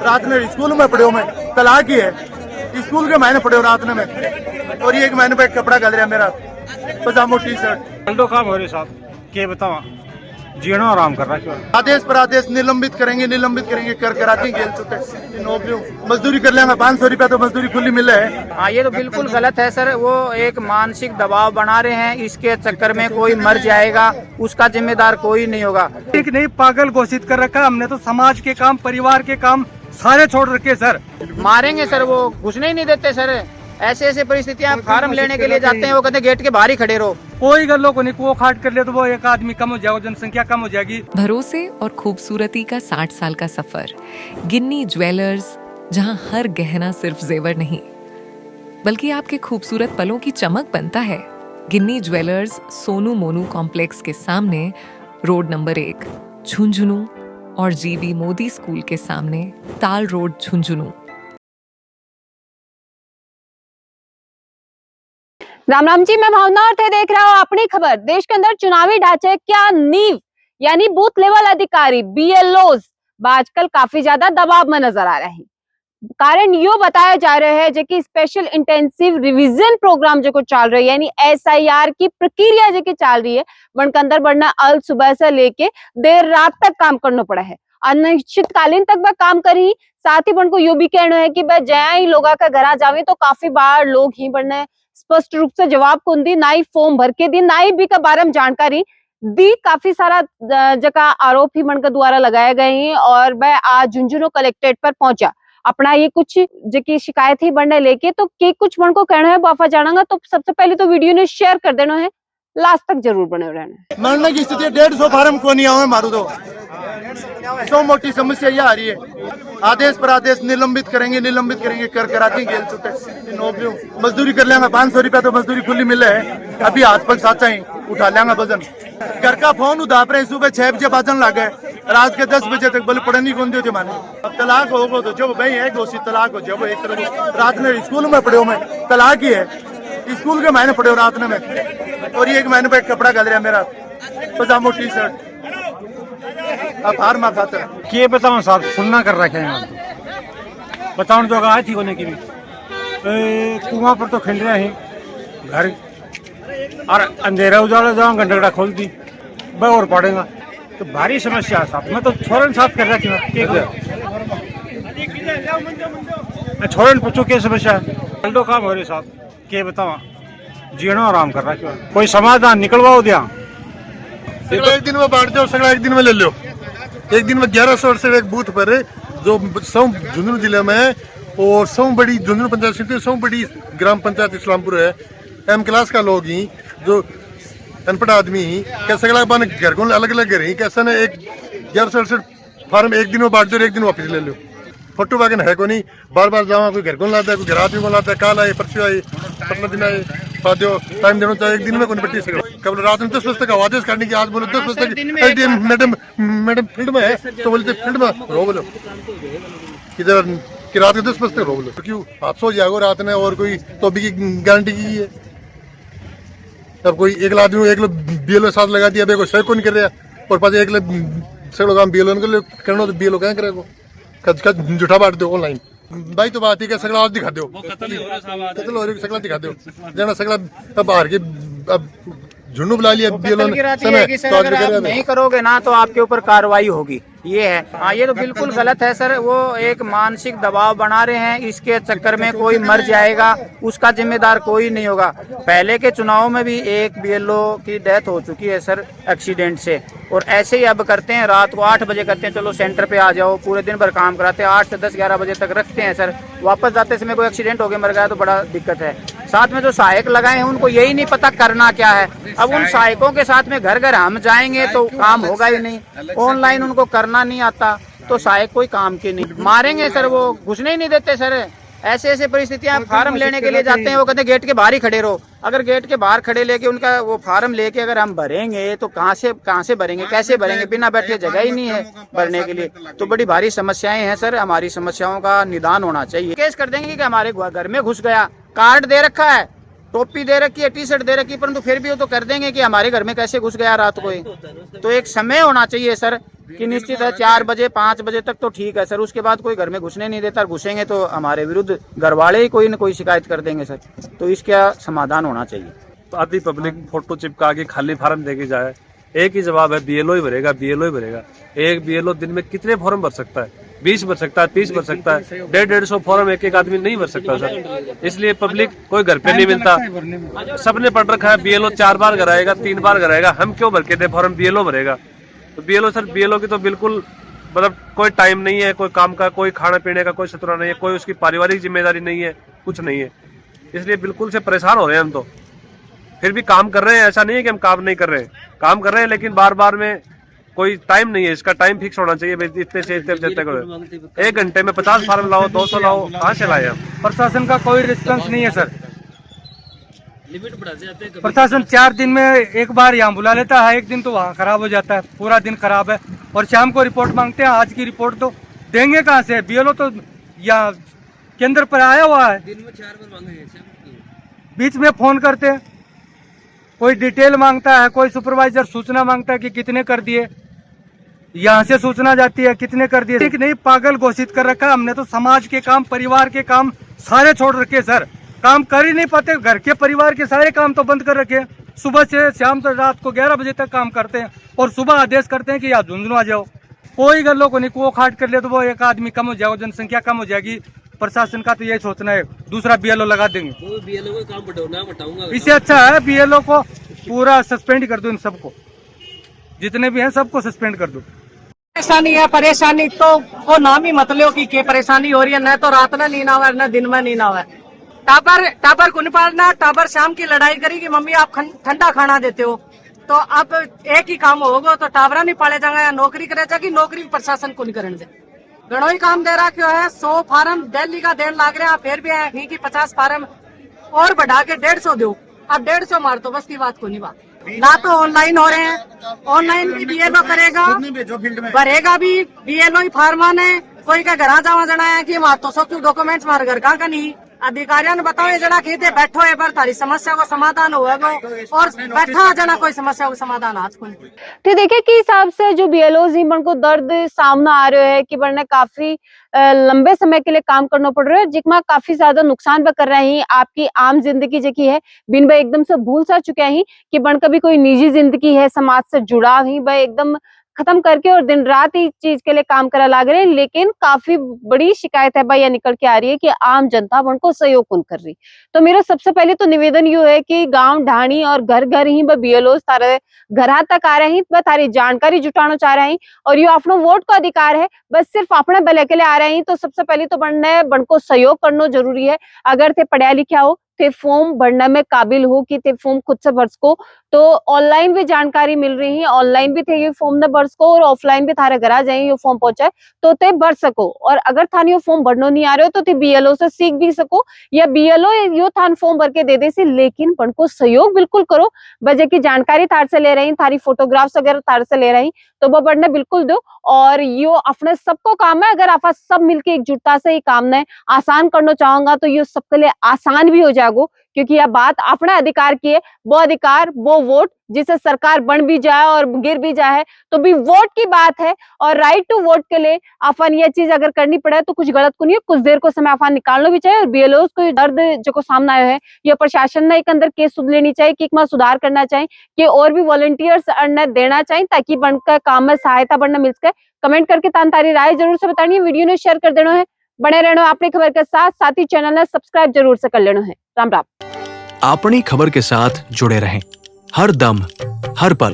रात में स्कूल में पढ़े हो, मैं तलाक ही है स्कूल के महीने पढ़े हो रात में, और ये एक महीने पे कपड़ा गल रहा मेरा पजामो टी शर्ट दो काम हो रहे साहब के बताओ जीना आराम कर रहा क्यों। आदेश पर आदेश निलंबित करेंगे कर कराती गेल चुके नौकरियों मजदूरी कर लेंगे 500 रुपया तो मजदूरी खुली मिले है। हाँ, ये तो बिल्कुल गलत है सर। वो एक मानसिक दबाव बना रहे हैं, इसके चक्कर में कोई मर जाएगा उसका जिम्मेदार कोई नहीं होगा। एक नहीं पागल घोषित कर रखा हमने तो, समाज के काम परिवार के काम सारे छोड़ रखे सर। मारेंगे सर, वो घुसने ही नहीं देते सर। ऐसे ऐसे परिस्थितियां, फार्म लेने के लिए जाते हैं, वो कहते हैं गेट के बाहर ही खड़े रहो। कोई गलों को नहीं, वो खाट कर ले तो वो एक आदमी कम हो जाएगा, जनसंख्या कम हो जाएगी। भरोसे और खूबसूरती का 60 साल का सफर। गिन्नी ज्वेलर्स, जहां हर गहना सिर्फ जेवर नहीं बल्कि आपके खूबसूरत पलों की चमक बनता है। गिन्नी ज्वेलर्स सोनू मोनू कॉम्प्लेक्स के सामने, रोड नंबर 1 झुंझुनू, और जीवी मोदी स्कूल के सामने, ताल रोड झुंझुनू। राम राम जी, मैं भावना और थे देख रहा हूँ अपनी खबर। देश के अंदर चुनावी ढांचे क्या नींव यानी बूथ लेवल अधिकारी BLOs आजकल काफी ज्यादा दबाव में नजर आ रहे हैं। कारण यो बताया जा रहा है जो कि स्पेशल इंटेंसिव रिवीजन प्रोग्राम जो चल रही है, यानी SIR की प्रक्रिया जो चल रही है, वन के अंदर बढ़ना अल सुबह से लेके देर रात तक काम करना पड़ा है। अनिश्चितकालीन तक वह काम करी। साथ ही वन को यो भी कहना है कि वह जया ही लोग का घर जावे तो काफी बार लोग ही बढ़ना स्पष्ट रूप से जवाब कौन दी, ना ही फॉर्म भर के दी, ना ही भी का बारे में जानकारी दी। काफी सारा जगह आरोप ही मन के द्वारा लगाए गए हैं और वह आज झुंझुनू कलेक्ट्रेट पर पहुंचा। अपना ये कुछ जो शिकायत ही बढ़ने लेके तो के कुछ मन को कहना है बाफा जानागा। तो सबसे पहले तो वीडियो ने शेयर कर देना है, लास्ट तक जरूर बने रहना। मरने की स्थिति 150 फार्म को नहीं आवे मारू तो सो मोटी समस्या ये आ रही है। आदेश पर आदेश निलंबित करेंगे कर कराती गेल चुके नौकरियों मजदूरी कर लेंगे 500 रुपया तो मजदूरी खुली मिले है। अभी हाथ पग साचा ही उठा लेंगे वजन। घर का फोन उधाप रहे, सुबह 6 बजे बाजन लग गए, रात के 10 बजे तक बोले पढ़नी कौन दी माने। अब तलाक होगा तो जब भाई है घोषित तलाक हो, जब एक तरफ रात में स्कूल में पढ़े हो, मैं तलाक ही है स्कूल के महीने पढ़े हो रात में, और ये एक महीने पे कपड़ा गल रहा मेरा पजामो टी शर्ट अब हार मा खाता के बताओ साहब, सुनना कर रखे हैं बताओ जो आई थी होने की भी कुआं पर तो खिल रहे हैं घर, और अंधेरा उजाला जाऊँ घंटा खोल दी वह और पड़ेगा तो भारी समस्या है साहब। मैं तो छोरन साफ कर रहा था छोरन पूछो क्या समस्या है। दो काम हो रहे साहब के बताओ जीना आराम कर रहा क्यों, कोई समाधान निकलवाओ दिया। एक दिन में बांट दो, सगड़ा एक दिन में ले लो। एक दिन में 1100 से एक बूथ पर जो झुंझुनू जिले में है, और सौ बड़ी झुंझुनू पंचायत समिति, सौ बड़ी ग्राम पंचायत इस्लामपुर है। M क्लास का लोग ही जो अनपढ़ आदमी ही कैसे घर को अलग अलग घर ही कैसे ना एक 1100 फार्म एक दिन में बांट दो, एक दिन वापिस ले लो। फोटो वागन है को नहीं, बार बार जावा, कोई घर को लाता है, कोई घर आदमी को लाता है, काल आए परसों आए 15 दिन आए, टाइम देना चाहिए। एक दिन में कोई पट्टी से कब रात में 10 बजे तक आदेश करने की, आज बोलो 10 बजे तक मैडम फील्ड में है तो बोलते फील्ड में रो बोलो किधर कि रात के 10 बजे तक रो बोलो क्यों आप सो जाओ रात में, और कोई तो भी की गारंटी की है। तब कोई एक आदमी एक लोग BLO साथ लगा दिया, कोई सही को नहीं कर रहा, और पास एक लोग सगड़ो काम BLO करना तो BLO क्या करेगा, कद झूठा बांट दो ऑनलाइन। भाई तो बात ही क्या सगला दिखा दो, कत्ल हो रही सगला दिखा दो जाना सगला अब हार के अब झुंडू बुला लिया BLO ने। तो अगर नहीं करोगे ना तो आपके ऊपर कार्रवाई होगी, ये है। हाँ, ये तो बिल्कुल गलत है सर। वो एक मानसिक दबाव बना रहे हैं, इसके चक्कर में कोई मर जाएगा उसका जिम्मेदार कोई नहीं होगा। पहले के चुनाव में भी एक BLO की डेथ हो चुकी है सर एक्सीडेंट से, और ऐसे ही अब करते हैं। रात को 8 बजे करते हैं, चलो सेंटर पे आ जाओ, पूरे दिन भर काम कराते हैं, 8 से 10 11 बजे तक रखते हैं सर। वापस जाते समय कोई एक्सीडेंट हो गया, मर गया तो बड़ा दिक्कत है। साथ में जो सहायक लगाए हैं उनको यही नहीं पता करना क्या है। अब उन सहायकों के साथ में घर घर हम जाएंगे तो काम होगा ही नहीं। ऑनलाइन उनको करना नहीं आता तो सहायक कोई काम के नहीं। मारेंगे सर, वो घुसने ही नहीं देते सर। ऐसे ऐसे परिस्थितियां, फार्म लेने के लिए जाते हैं, वो कहते हैं गेट के बाहर ही खड़े रहो। अगर गेट के बाहर खड़े लेके उनका वो फार्म लेके अगर हम भरेंगे तो कहाँ से भरेंगे, कैसे भरेंगे, बिना बैठे जगह ही नहीं है भरने के लिए। तो बड़ी भारी समस्याएं हैं सर। हमारी समस्याओं का निदान होना चाहिए। केस कर देंगे कि हमारे घर में घुस गया, कार्ड दे रखा है टोपी दे रखी है, टी शर्ट दे रखी है, परंतु फिर भी वो तो कर देंगे कि हमारे घर में कैसे घुस गया रात को। तो एक समय होना चाहिए सर कि निश्चित है 4 बजे 5 बजे तक तो ठीक है सर, उसके बाद कोई घर में घुसने नहीं देता। घुसेंगे तो हमारे विरुद्ध घर वाले ही कोई न कोई शिकायत कर देंगे सर। तो इसका समाधान होना चाहिए। तो आधी पब्लिक फोटो चिपका के खाली फार्म देके जाए, एक ही जवाब है बीएलओ ही भरेगा, बीएलओ ही भरेगा। एक बीएलओ दिन में कितने फॉर्म भर सकता है? 20 भर सकता है, 30 भर सकता है, 150 फॉर्म एक आदमी नहीं भर सकता सर। इसलिए पब्लिक कोई घर पे नहीं मिलता, सबने पढ़ रखा है बीएलओ 4 बार घर आएगा, 3 बार घर आएगा, हम क्यों भर के दे फॉर्म? बीएलओ भरेगा। तो बीएलओ सर, बीएलओ की तो बिल्कुल मतलब कोई टाइम नहीं है, कोई काम का, कोई खाने पीने का कोई सतुरा नहीं है, कोई उसकी पारिवारिक जिम्मेदारी नहीं है, कुछ नहीं है। इसलिए बिल्कुल से परेशान हो रहे हैं हम। तो फिर भी काम कर रहे हैं, ऐसा नहीं है कि हम काम नहीं कर रहे हैं, काम कर रहे हैं, लेकिन बार बार में कोई टाइम नहीं है। इसका टाइम फिक्स होना चाहिए, इतने से इतने बजे तक। 1 घंटे में 50 फार्म लाओ, 200 लाओ, कहाँ से लाए हम? प्रशासन का कोई रिस्पॉन्स नहीं है सर। प्रशासन 4 दिन में एक बार यहाँ बुला लेता है, एक दिन तो वहाँ खराब हो जाता है, पूरा दिन खराब है। और शाम को रिपोर्ट मांगते हैं, आज की रिपोर्ट तो देंगे कहाँ से? बीएलओ तो यहाँ केंद्र पर आया हुआ है, दिन में 4 बार मांगे, बीच में फोन करते हैं, कोई डिटेल मांगता है, कोई सुपरवाइजर सूचना मांगता है कि कितने कर दिए, यहाँ से सूचना जाती है कितने कर दिए। ठीक नहीं, पागल घोषित कर रखा हमने तो। समाज के काम, परिवार के काम सारे छोड़ रखे सर, काम कर ही नहीं पाते। घर के परिवार के सारे काम तो बंद कर रखे, सुबह से शाम तक रात को 11 बजे तक काम करते हैं और सुबह आदेश करते हैं कि यार झुंझुनू आ जाओ। कोई गलों को नहीं, को खाट कर ले तो वो एक आदमी कम हो जाएगा, जनसंख्या कम हो जाएगी। प्रशासन का तो यही सोचना है, दूसरा बीएलओ लगा देंगे। तो बीएलओ का काम बताऊंगा, इससे अच्छा है बीएलओ को पूरा सस्पेंड कर दो, इन सबको, जितने भी हैं सबको सस्पेंड कर दो। परेशानी है, परेशानी तो को नाम ही मत लो कि परेशानी हो रही है। न तो रात में नींद आवे, न दिन में नींद आवे। टाबर को नहीं पालना, टाबर शाम की लड़ाई करी कि मम्मी आप ठंडा खाना देते हो। तो अब एक ही काम होगा तो टाबरा नहीं पाले जाएंगे या नौकरी करे जाएगी, नौकरी प्रशासन को नहीं करने दे। घणो ही काम दे रखा है, 100 फार्म दिल्ली का देन लाग रहा है, फिर भी है ठीक ही 50 फार्म और बढ़ा के 150 दो। अब 150 मार तो बस की बात को नहीं बात। ना तो ऑनलाइन हो रहे हैं, ऑनलाइन भी बीएलओ करेगा, भरेगा भी बीएलओ ही फार्मा ने। कोई का घर जावा जना है कि वहाँ तो सब डॉक्यूमेंट्स मार घर का नहीं। अधिकारियों ने बताओ ये जना खेते बैठो है पर थारी समस्या को समाधान होगा और बैठा जना कोई समस्या को समाधान आज को। तो देखिए कि हिसाब से जो बीएलओ ही बन को दर्द सामना आ रहा है कि बने काफी लंबे समय के लिए काम करना पड़ रहा है, जिसमें काफी ज्यादा नुकसान भी कर रहे हैं। आपकी आम जिंदगी जो की है बिन भाई एकदम से भूल सा चुके हैं कि बन कभी कोई निजी जिंदगी है, समाज से जुड़ाव ही भाई एकदम खत्म करके और दिन रात ही चीज के लिए काम करा लाग रहे हैं। लेकिन काफी बड़ी शिकायत है भाई यह निकल के आ रही है कि आम जनता उनको सहयोग कौन कर रही। तो मेरा सबसे पहले तो निवेदन यू है कि गांव ढाणी और घर घर ही बीएलओ तारे घर तक आ रहे हैं, बस तारी जानकारी जुटाना चाह रहे हैं और यो अपना वोट का अधिकार है, बस सिर्फ अपने भले के लिए आ रहे हैं। तो सबसे पहले तो बन को सहयोग करना जरूरी है। अगर थे पढ़ा लिखा हो, थे फॉर्म भरने में काबिल हो कि थे फॉर्म खुद से भर सको, तो ऑनलाइन भी जानकारी मिल रही है, ऑनलाइन भी थे ये फॉर्म ने भर सको और ऑफलाइन भी थारे घर आ जाए ये फॉर्म पहुंचाए तो ते भर सको। और अगर थाने ये फॉर्म भरनो नहीं आ रहे हो तो थे बीएलओ से सीख भी सको या बीएलओ यो थान फॉर्म भर के दे दे सी। लेकिन बन को सहयोग बिल्कुल करो, बजे की जानकारी थार से ले रही, थारी फोटोग्राफ्स वगैरह थार से ले रही तो वो बढ़ने बिल्कुल दो। और यो अपने सबको काम है, अगर आप सब मिलके एकजुटता से ही काम ने आसान करना चाहूंगा तो ये सबके लिए आसान भी हो जाएगा, क्योंकि यह बात अपना अधिकार की है। वो अधिकार वो वोट जिसे सरकार बन भी जाए और गिर भी जाए तो भी वोट की बात है। और राइट टू वोट के लिए अपन ये चीज अगर करनी पड़े तो कुछ गलत को नहीं है, कुछ देर को समय अपन निकालना भी चाहिए। और बीएलओ को दर्द जो को सामने आया है ये प्रशासन ने एक अंदर केस सुध लेनी चाहिए कि एक सुधार करना चाहिए कि और भी वॉलंटियर्स अन्य देना चाहिए ताकि बनकर काम में सहायता बनना मिल सके। कमेंट करके तारी राय जरूर से बतानी है, वीडियो ने शेयर कर देना है, बने रहना अपनी खबर के साथ, साथ ही चैनल ने सब्सक्राइब जरूर से कर लेना है। राम राम। अपनी खबर के साथ जुड़े रहें हर दम हर पल।